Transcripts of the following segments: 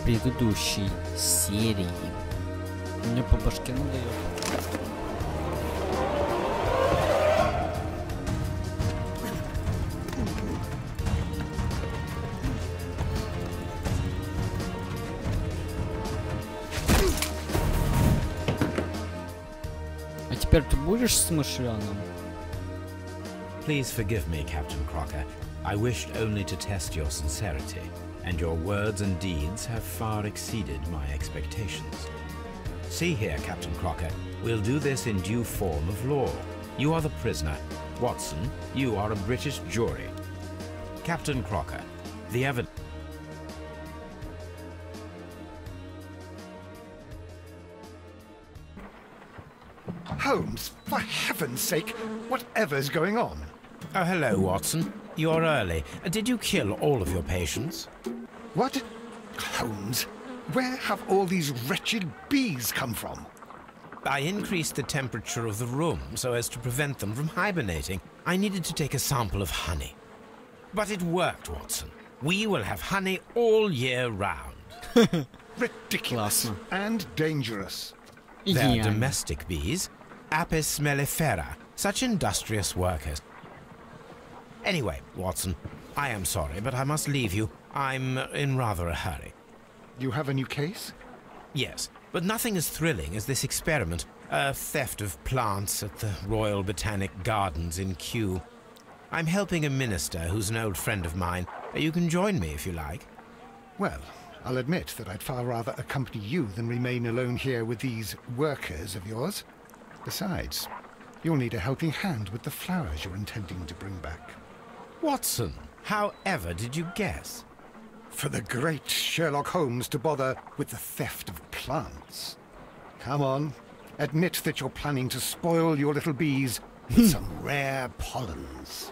предыдущей серии. Мне по башке надает. А теперь ты будешь смышленым? Please forgive me, Captain Crocker. I wished only to test your sincerity, and your words and deeds have far exceeded my expectations. See here, Captain Crocker, we'll do this in due form of law. You are the prisoner. Watson, you are a British jury. Captain Crocker, the evidence... Holmes, for heaven's sake, whatever's going on? Oh, hello, Watson. You're early. Did you kill all of your patients? What? Holmes, where have all these wretched bees come from? I increased the temperature of the room so as to prevent them from hibernating. I needed to take a sample of honey. But it worked, Watson. We will have honey all year round. Ridiculous and dangerous. They're domestic bees, Apis mellifera, such industrious workers. Anyway, Watson, I am sorry, but I must leave you. I'm in rather a hurry. You have a new case? Yes, but nothing as thrilling as this experiment. A theft of plants at the Royal Botanic Gardens in Kew. I'm helping a minister who's an old friend of mine. You can join me if you like. Well, I'll admit that I'd far rather accompany you than remain alone here with these workers of yours. Besides, you'll need a helping hand with the flowers you're intending to bring back. Watson, how ever did you guess? For the great Sherlock Holmes to bother with the theft of plants. Come on, admit that you're planning to spoil your little bees with some rare pollens.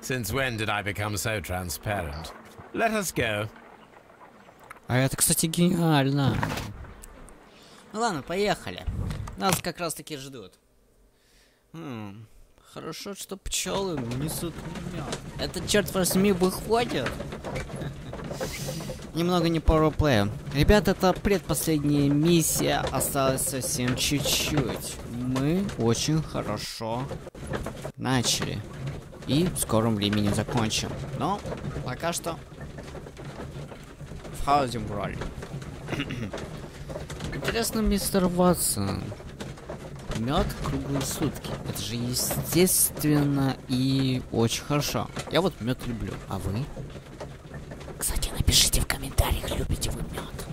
Since when did I become so transparent? Let us go. А это, кстати, гениально. Ну ладно, поехали. Нас как раз таки ждут. Хорошо, что пчелы несут мед. Это, черт возьми, выходит. Немного не по ролплею. Ребята, это предпоследняя миссия. Осталось совсем чуть-чуть. Мы очень хорошо начали. И в скором времени закончим. Но пока что входим в роль. Интересно, мистер Ватсон. Мед круглые сутки. Это же естественно и очень хорошо. Я вот мед люблю. А вы? Кстати, напишите в комментариях, любите вы мед.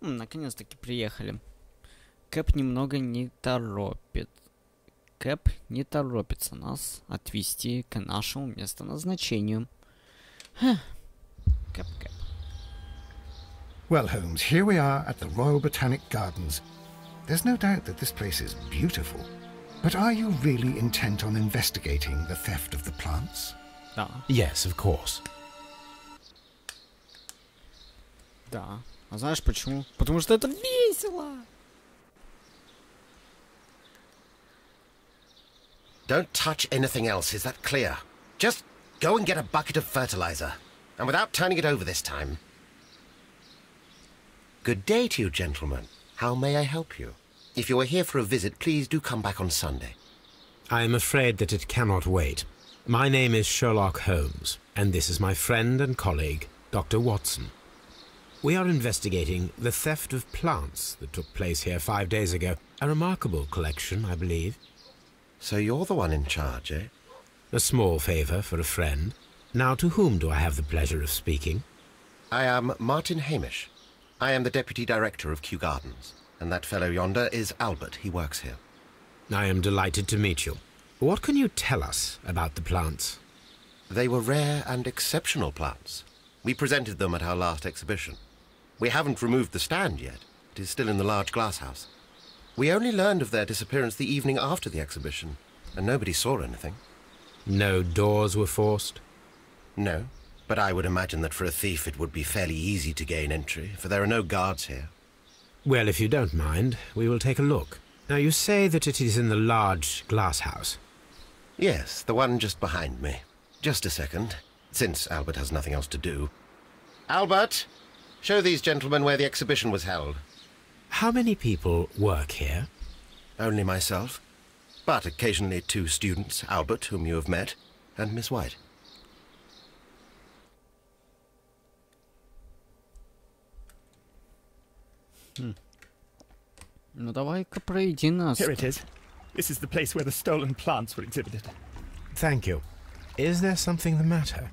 Наконец-таки приехали. Кэп немного не торопит. Кэп не торопится нас отвезти к нашему местоназначению. Кэп. Well, Holmes, here we are at the Royal Botanic Gardens. There's no doubt that this place is beautiful. But are you really intent on investigating the theft of the plants? Да. Yes, of course. Да. А знаешь почему? Потому что это весело. Don't touch anything else, is that clear? Just go and get a bucket of fertilizer. And without turning it over this time. Good day to you, gentlemen. How may I help you? If you are here for a visit, please do come back on Sunday. I am afraid that it cannot wait. My name is Sherlock Holmes, and this is my friend and colleague, Dr. Watson. We are investigating the theft of plants that took place here 5 days ago. A remarkable collection, I believe. So you're the one in charge, eh? A small favour for a friend. Now, to whom do I have the pleasure of speaking? I am Martin Hamish. I am the Deputy Director of Kew Gardens. And that fellow yonder is Albert. He works here. I am delighted to meet you. What can you tell us about the plants? They were rare and exceptional plants. We presented them at our last exhibition. We haven't removed the stand yet. It is still in the large glass house. We only learned of their disappearance the evening after the exhibition, and nobody saw anything. No doors were forced? No, but I would imagine that for a thief it would be fairly easy to gain entry, for there are no guards here. Well, if you don't mind, we will take a look. Now you say that it is in the large glass house. Yes, the one just behind me. Just a second, since Albert has nothing else to do. Albert, show these gentlemen where the exhibition was held. How many people work here? Only myself, but occasionally 2 students, Albert, whom you have met, and Miss White. Ну давай-ка проведи нас. Here it is. This is the place where the stolen plants were exhibited. Thank you. Is there something the matter?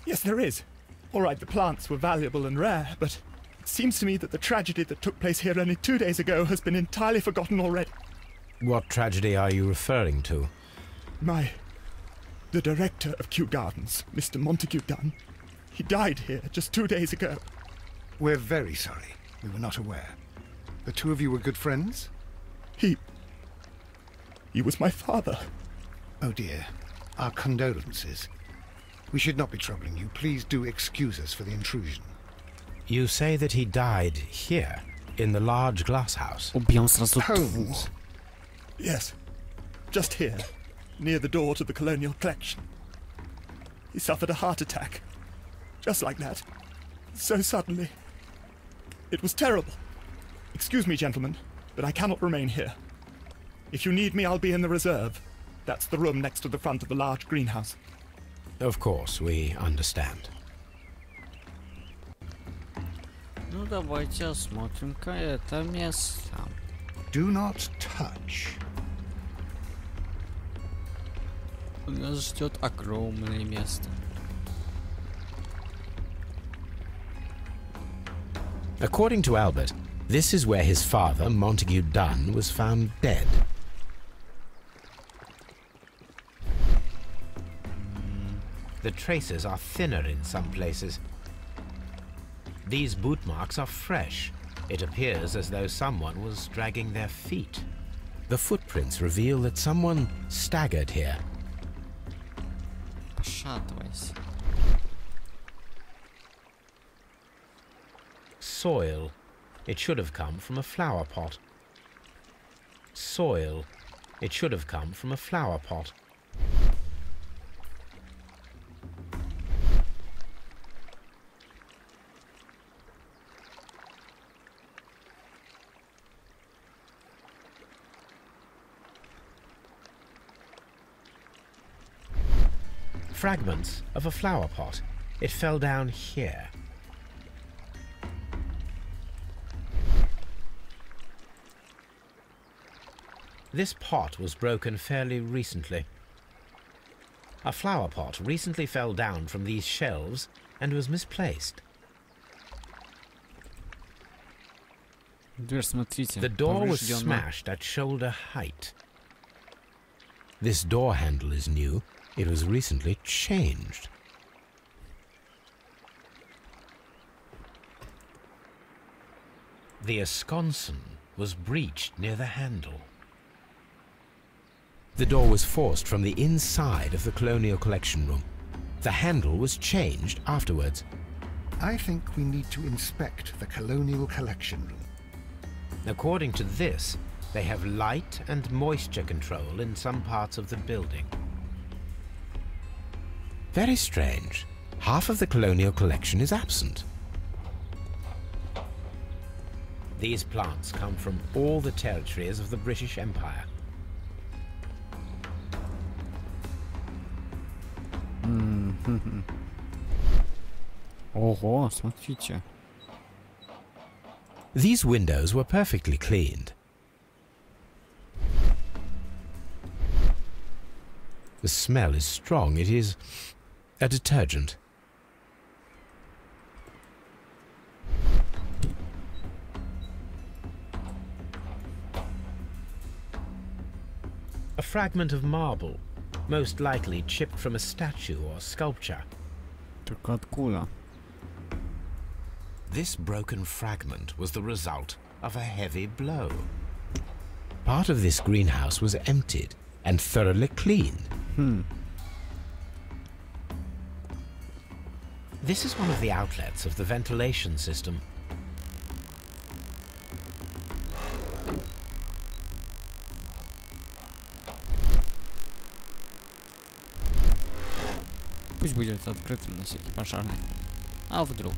Yes, there is. All right, the plants were valuable and rare, but it seems to me that the tragedy that took place here only 2 days ago has been entirely forgotten already. What tragedy are you referring to? The director of Kew Gardens, Mr. Montague Dunn, he died here just 2 days ago. We're very sorry. We were not aware. The 2 of you were good friends? He was my father. Oh dear. Our condolences. We should not be troubling you. Please do excuse us for the intrusion. You say that he died here, in the large glass house. Убьем сразу Holmes. двух. Yes, just here, near the door to the colonial collection. He suffered a heart attack. Just like that. So suddenly. It was terrible. Excuse me, gentlemen, but I cannot remain here. If you need me, I'll be in the reserve. That's the room next to the front of the large greenhouse. Of course, we understand. Ну давайте осмотрим-ка это место. Do not touch. Нас ждет огромное место. According to Albert, this is where his father, Montague Dunn, was found dead. The traces are thinner in some places. These boot marks are fresh. It appears as though someone was dragging their feet. The footprints reveal that someone staggered here. Пошатывайся. Soil. It should have come from a flower pot. Soil. It should have come from a flower pot. Fragments of a flower pot. It fell down here. This pot was broken fairly recently. A flower pot recently fell down from these shelves and was misplaced. Дверь, смотрите. The door was повреждена. smashed at shoulder height. This door handle is new. It was recently changed. The esconsson was breached near the handle. The door was forced from the inside of the Colonial Collection room. The handle was changed afterwards. I think we need to inspect the Colonial Collection room. According to this, they have light and moisture control in some parts of the building. Very strange. Half of the Colonial Collection is absent. These plants come from all the territories of the British Empire. Ого, смотрите. These windows were perfectly cleaned. The smell is strong. It is a detergent. A fragment of marble, most likely chipped from a statue or sculpture. Только откуда? This broken fragment was the result of a heavy blow. Part of this greenhouse was emptied and thoroughly cleaned. This is one of the outlets of the ventilation system. Пусть будет открытым на всякий пожарный. А вдруг?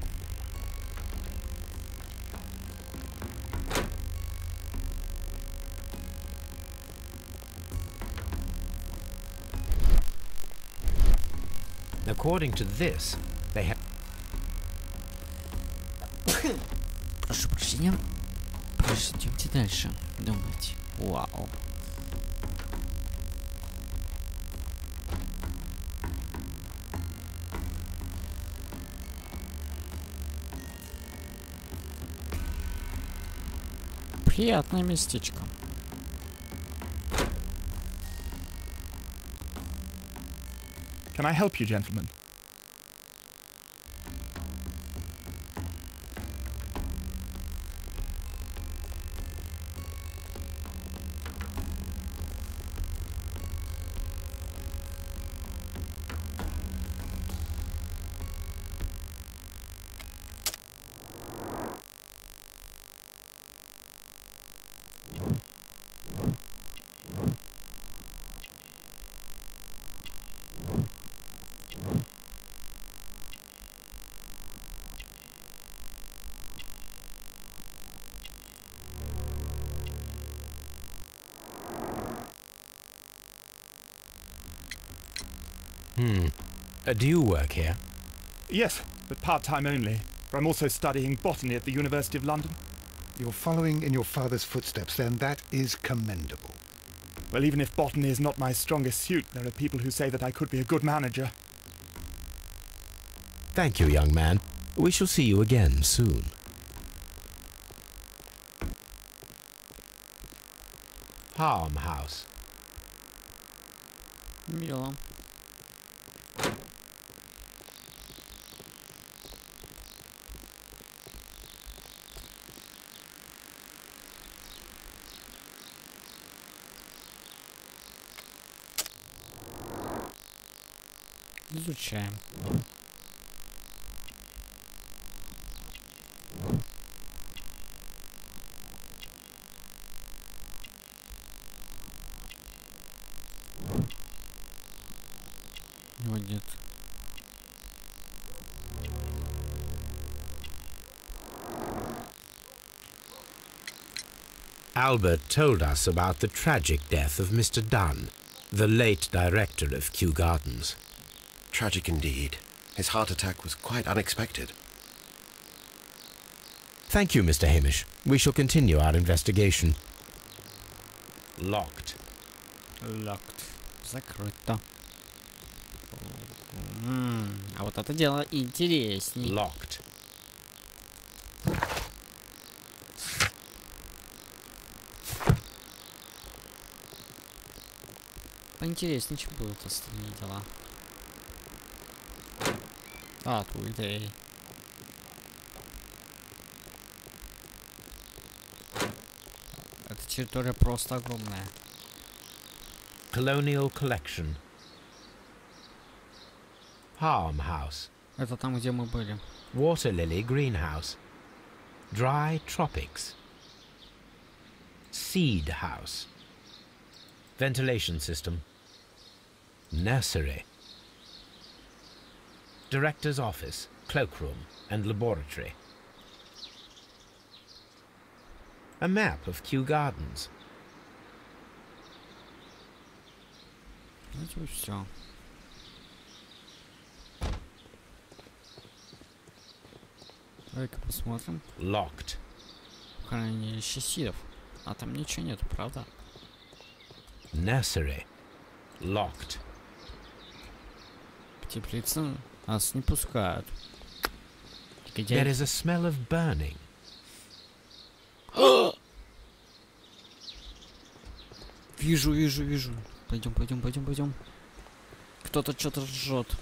According to this, they have... Прошу прощения. Идемте дальше. Думать. Вау. Приятное местечко. Can I help you, gentlemen? Do you work here? Yes, but part-time only. I'm also studying botany at the University of London. You're following in your father's footsteps, then. That is commendable. Well, even if botany is not my strongest suit, there are people who say that I could be a good manager. Thank you, young man. We shall see you again soon. Farmhouse. Мило. Изучаем. Его нет. Albert told us about the tragic death of Mr. Dunn, the late director of Kew Gardens. Tragic indeed. His heart attack was quite unexpected. Thank you, Mr. Hamish. We shall continue our investigation. Locked. Locked. Закрыто. А вот это дело интересней. Locked. Поинтереснее, чем будут остальные дела. А, тут идеи. Эта территория просто огромная. Colonial Collection. Farmhouse. Это там, где мы были. Water Lily Greenhouse. Dry Tropics. Seed House. Ventilation System. Nursery. Director's Office, Cloakroom and Laboratory. A map of Kew Gardens. Знаете, все. Давай-ка посмотрим. Locked. Хранилище сидов. А там ничего нету, правда? Nursery. Locked. В теплице нас не пускают. There is a smell of burning. Вижу, вижу, вижу. Пойдем, пойдем, пойдем, пойдем. Кто-то что-то жжет.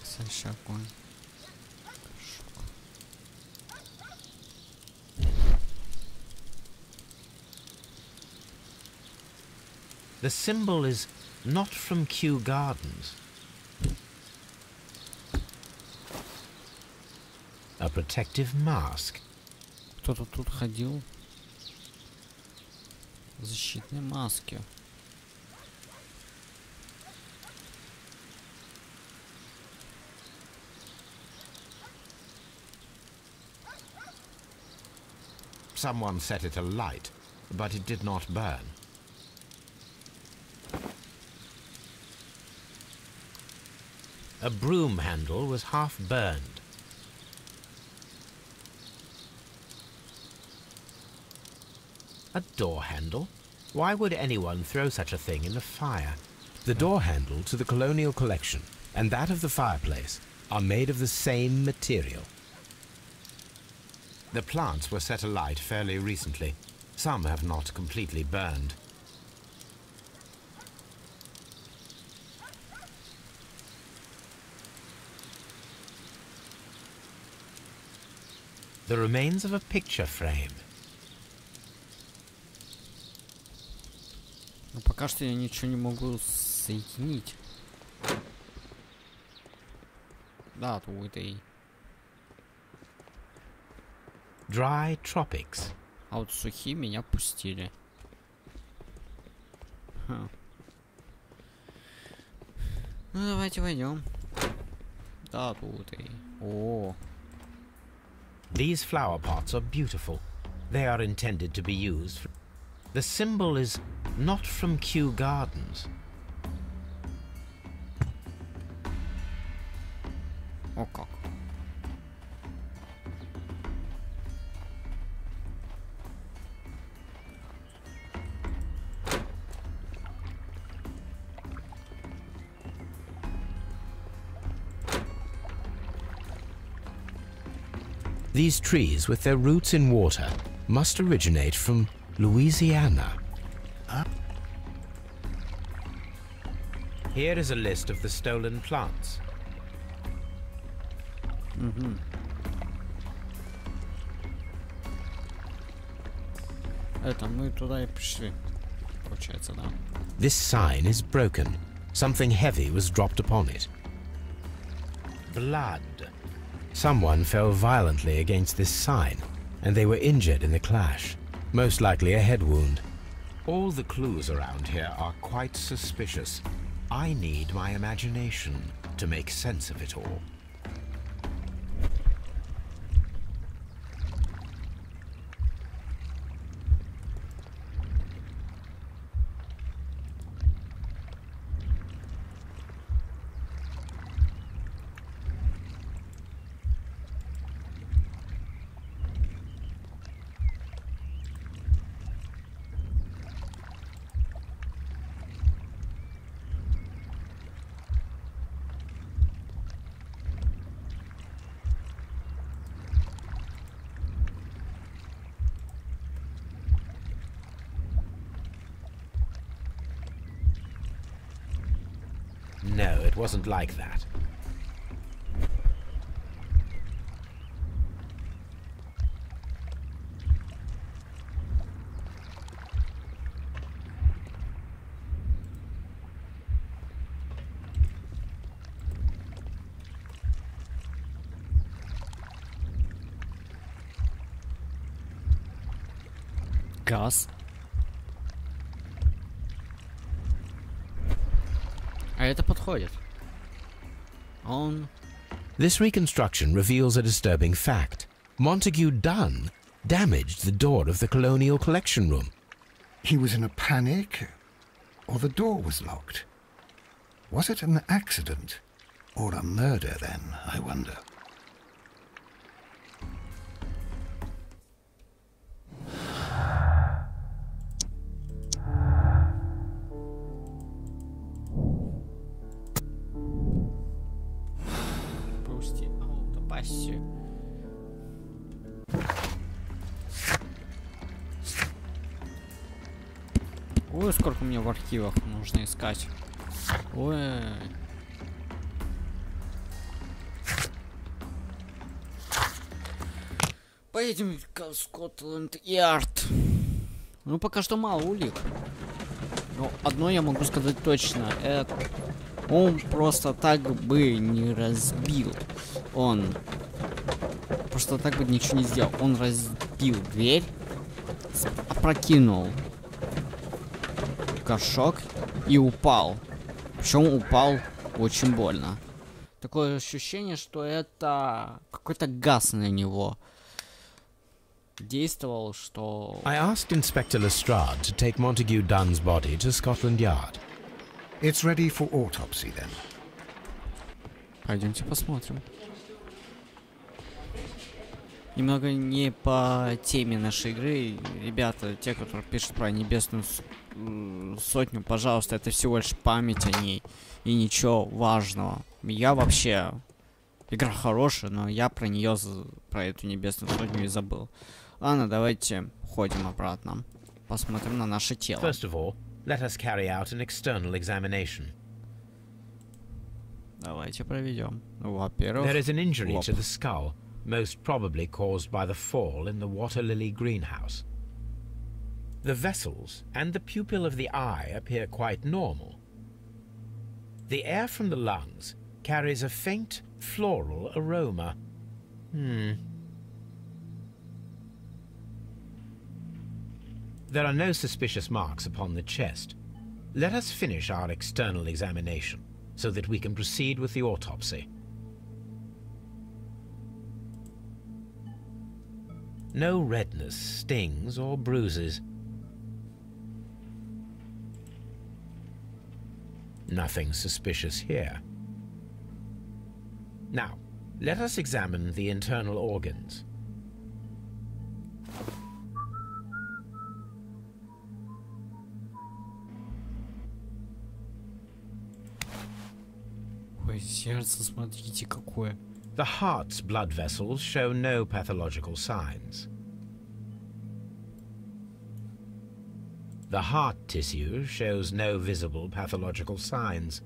Сальше огонь. The symbol is not from Kew Gardens. A protective mask. Кто-то тут ходил. Защитные маски. Someone set it alight, but it did not burn. A broom handle was half burned. A door handle? Why would anyone throw such a thing in the fire? The door handle to the colonial collection and that of the fireplace are made of the same material. The plants were set alight fairly recently. Some have not completely burned. The remains of a picture frame. Но пока что я ничего не могу соединить. Да, тут это и... Dry tropics. А вот сухие меня пустили. Ха. Ну давайте войдем. Да, тут и... О. These flower pots are beautiful. They are intended to be used for... The symbol is not from Kew Gardens. О как. These trees, with their roots in water, must originate from Louisiana. Here is a list of the stolen plants. Это мы туда и пришли. Получается, да. This sign is broken. Something heavy was dropped upon it. Blood. Someone fell violently against this sign, and they were injured in the clash. Most likely a head wound. All the clues around here are quite suspicious. I need my imagination to make sense of it all. No, it wasn't like that. Газ. А это подходит. Он... This reconstruction reveals a disturbing fact. Montague Dunn damaged the door of the Colonial Collection Room. He was in a panic, or the door was locked. Was it an accident, or a murder then, I wonder? Пусти аутопассию. Ой, сколько мне в архивах нужно искать. Ой. Поедем в Скотланд-Ярд. Ну, пока что мало улик. Но одно я могу сказать точно. Это... Он просто так бы не разбил. Он... Просто так бы ничего не сделал. Он разбил дверь, опрокинул горшок и упал. Причем упал очень больно. Такое ощущение, что это какой-то газ на него действовал, что... I asked Inspector Lestrade to take Montague Dunn's body to Scotland Yard. It's ready for autopsy, then. Пойдемте посмотрим. Немного не по теме нашей игры. Ребята, те, которые пишут про небесную сотню, пожалуйста, это всего лишь память о ней. И ничего важного. Я вообще... Игра хорошая, но я про нее, про эту небесную сотню и забыл. Ладно, давайте ходим обратно. Посмотрим на наше тело. First of all, let us carry out an external examination. Давайте проведем. Во-первых, There is an injury to the skull, most probably caused by the fall in the water lily greenhouse. The vessels and the pupil of the eye appear quite normal. The air from the lungs carries a faint floral aroma. There are no suspicious marks upon the chest. Let us finish our external examination, so that we can proceed with the autopsy. No redness, stings, or bruises. Nothing suspicious here. Now, let us examine the internal organs. Ой, сердце, смотрите, какое. The heart's blood vessels show no pathological signs. The heart tissue shows no visible pathological signs.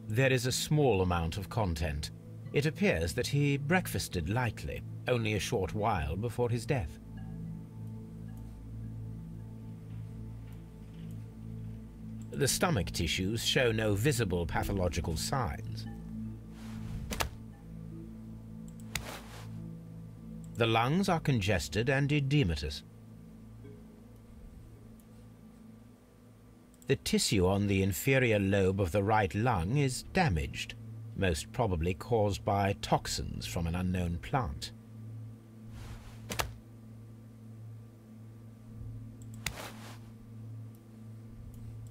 There is a small amount of content. It appears that he breakfasted lightly, only a short while before his death. The stomach tissues show no visible pathological signs. The lungs are congested and edematous. The tissue on the inferior lobe of the right lung is damaged, most probably caused by toxins from an unknown plant.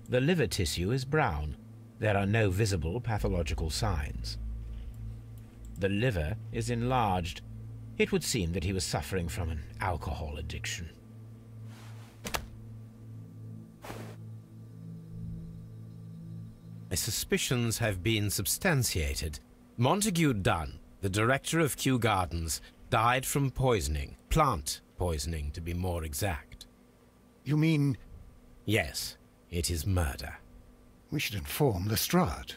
The liver tissue is brown. There are no visible pathological signs. The liver is enlarged. It would seem that he was suffering from an alcohol addiction. My suspicions have been substantiated. Montague Dunn, the director of Kew Gardens, died from poisoning. Plant poisoning, to be more exact. You mean... Yes, it is murder. We should inform Lestrade.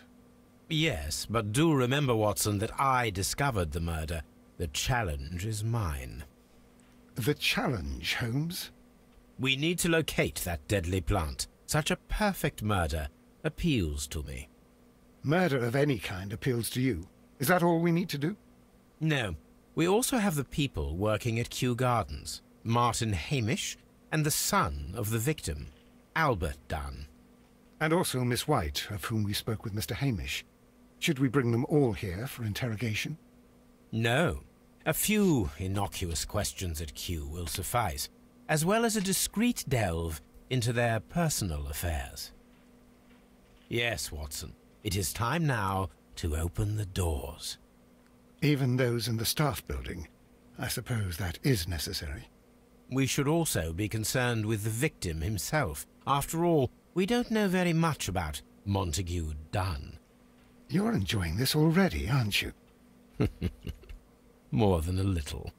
Yes, but do remember, Watson, that I discovered the murder. The challenge is mine. The challenge, Holmes? We need to locate that deadly plant. Such a perfect murder appeals to me. Murder of any kind appeals to you. Is that all we need to do? No. We also have the people working at Kew Gardens. Martin Hamish and the son of the victim, Albert Dunn. And also Miss White, of whom we spoke with Mr. Hamish. Should we bring them all here for interrogation? No. A few innocuous questions at Kew will suffice, as well as a discreet delve into their personal affairs. Yes, Watson. It is time now to open the doors. Even those in the staff building? I suppose that is necessary. We should also be concerned with the victim himself. After all, we don't know very much about Montague Dunn. You're enjoying this already, aren't you? More than a little.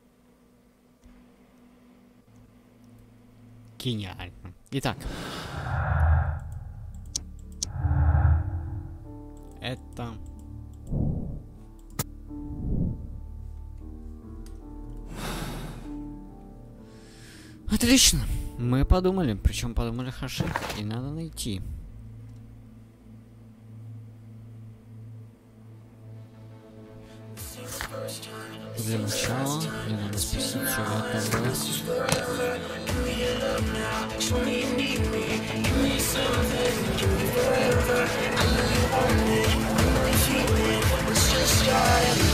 Гениально. Итак. Это... Отлично. Мы подумали, причем подумали хорошо, и надо найти. Для начала мне надо спросить, что я там.